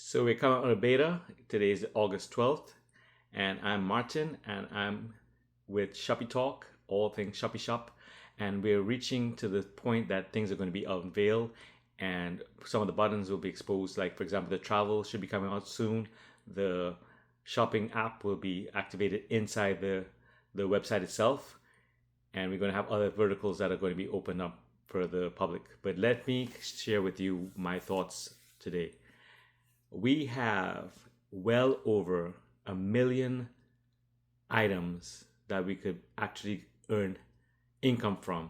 So we're coming on a beta. Today is August 12th, and I'm Martin, and I'm with Shoppy Talk, all things Shoppy Shop. And we're reaching to the point that things are going to be unveiled and some of the buttons will be exposed. Like, for example, the travel should be coming out soon. The shopping app will be activated inside the website itself. And we're going to have other verticals that are going to be opened up for the public. But let me share with you my thoughts today. We have well over 1 million items that we could actually earn income from.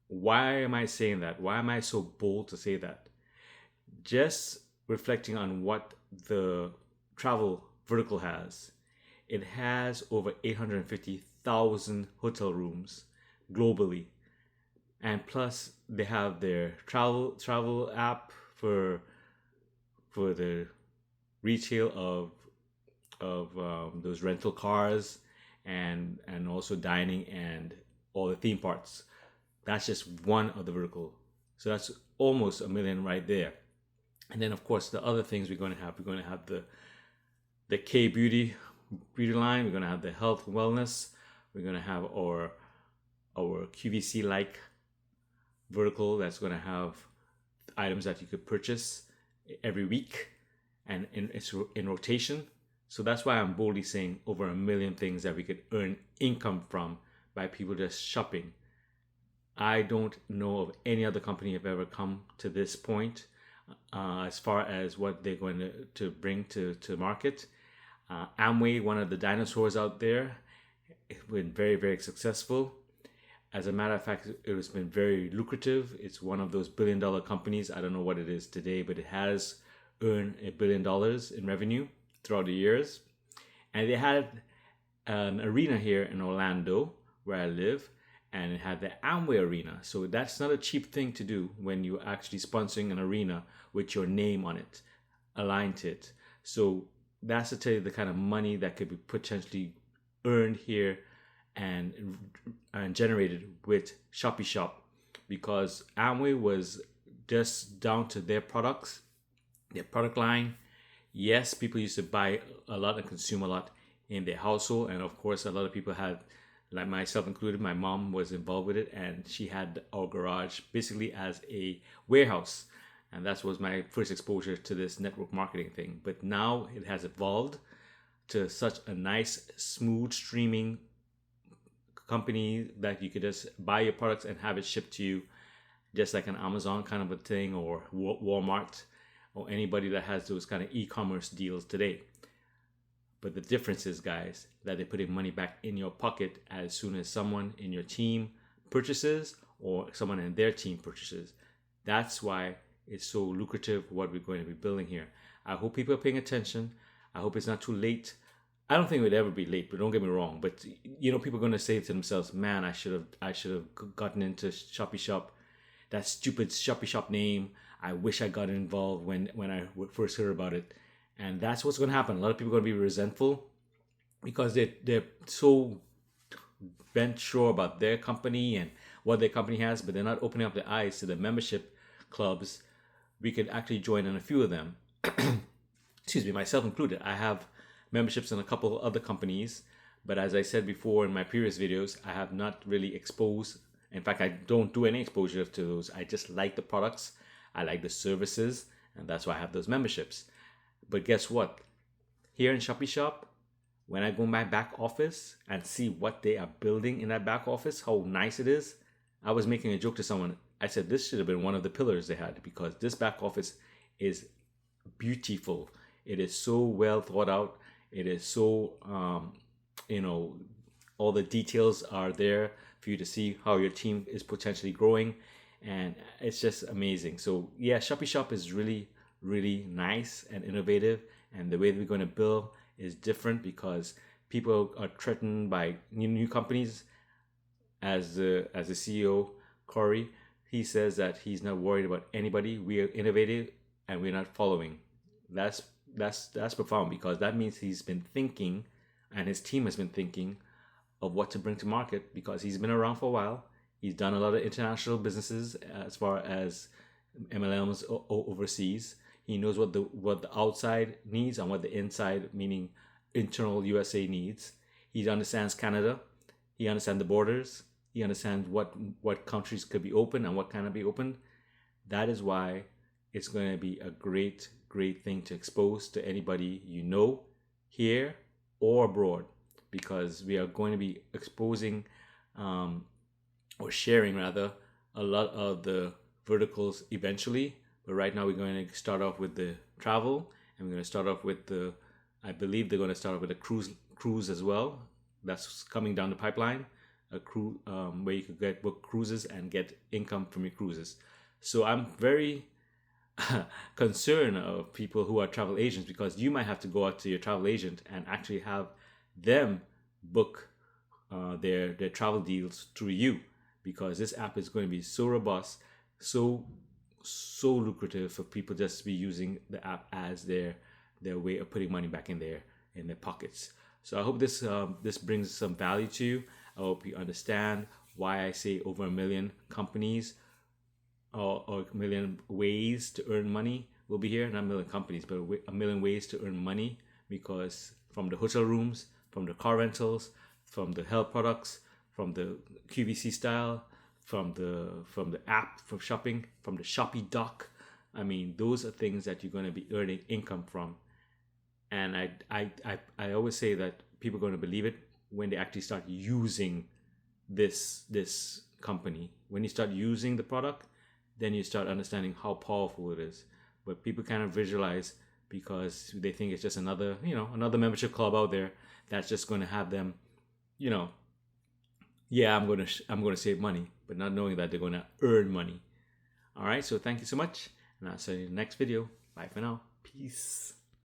Why am I saying that? Why am I so bold to say that? Just reflecting on what the travel vertical has. It has over 850,000 hotel rooms globally. And plus they have their travel app for the retail of those rental cars and also dining and all the theme parks. That's just one of the vertical. So that's almost 1 million right there. And then of course the other things we're going to have the K beauty line. We're going to have the health and wellness. We're going to have our QVC like vertical that's going to have items that you could purchase every week and it's in rotation. So that's why I'm boldly saying over 1 million things that we could earn income from by people just shopping. I don't know of any other company have ever come to this point as far as what they're going to bring to market. Amway, one of the dinosaurs out there, it's been very, very successful. As a matter of fact, it has been very lucrative. It's one of those billion-dollar companies. I don't know what it is today, but it has earned $1 billion in revenue throughout the years. And they had an arena here in Orlando, where I live, and it had the Amway Arena. So that's not a cheap thing to do when you're actually sponsoring an arena with your name on it, aligned to it. So that's to tell you the kind of money that could be potentially earned here and generated with ShoppyShop, because Amway was just down to their products, their product line. Yes, people used to buy a lot and consume a lot in their household, and of course a lot of people had, like myself included, my mom was involved with it, and she had our garage basically as a warehouse, and that was my first exposure to this network marketing thing. But now it has evolved to such a nice, smooth streaming company that you could just buy your products and have it shipped to you, just like an Amazon kind of a thing, or Walmart, or anybody that has those kind of e-commerce deals today. But the difference is, guys, that they're putting money back in your pocket as soon as someone in your team purchases or someone in their team purchases. That's why it's so lucrative what we're going to be building here. I hope people are paying attention. I hope it's not too late. I don't think it would ever be late, but don't get me wrong. But people are going to say to themselves, "Man, I should have gotten into ShoppyShop. That stupid ShoppyShop name. I wish I got involved when I first heard about it." And that's what's going to happen. A lot of people are going to be resentful because they're so bent sure about their company and what their company has, but they're not opening up their eyes to the membership clubs. We could actually join in a few of them. Excuse me, myself included. I have memberships in a couple of other companies, but as I said before in my previous videos, I have not really exposed. In fact, I don't do any exposure to those. I just like the products, I like the services, and that's why I have those memberships. But guess what? Here in ShoppyShop, when I go in my back office and see what they are building in that back office, how nice it is, I was making a joke to someone. I said this should have been one of the pillars they had, because this back office is beautiful. It is so well thought out. It is so, all the details are there for you to see how your team is potentially growing. And it's just amazing. So yeah, ShoppyShop is really, really nice and innovative. And the way that we're going to build is different, because people are threatened by new companies. As the CEO, Corey, he says that he's not worried about anybody. We are innovative and we're not following. That's profound, because that means he's been thinking, and his team has been thinking of what to bring to market, because he's been around for a while. He's done a lot of international businesses as far as MLMs overseas. He knows what the outside needs and what the inside, meaning internal USA, needs. He understands Canada. He understands the borders. He understands what countries could be open and what cannot be opened. That is why it's going to be a great thing to expose to anybody you know here or abroad, because we are going to be exposing or sharing rather a lot of the verticals eventually. But right now we're going to start off with the travel, and we're going to start off with I believe they're going to start off with a cruise as well. That's coming down the pipeline, a cruise where you could book cruises and get income from your cruises. So I'm very concerned of people who are travel agents, because you might have to go out to your travel agent and actually have them book their travel deals through you, because this app is going to be so robust, so lucrative for people just to be using the app as their way of putting money back in their pockets. So I hope this brings some value to you. I hope you understand why I say over 1 million companies or 1 million ways to earn money will be here. Not 1 million companies, but 1 million ways to earn money, because from the hotel rooms, from the car rentals, from the health products, from the QVC style, from the app for shopping, from the Shopee dock. I mean, those are things that you're going to be earning income from. And I always say that people are going to believe it when they actually start using this company. When you start using the product, then you start understanding how powerful it is. But people kind of visualize, because they think it's just another membership club out there that's just going to have them, I'm going to save money, but not knowing that they're going to earn money. All right, so thank you so much, and I'll see you in the next video. Bye for now. Peace.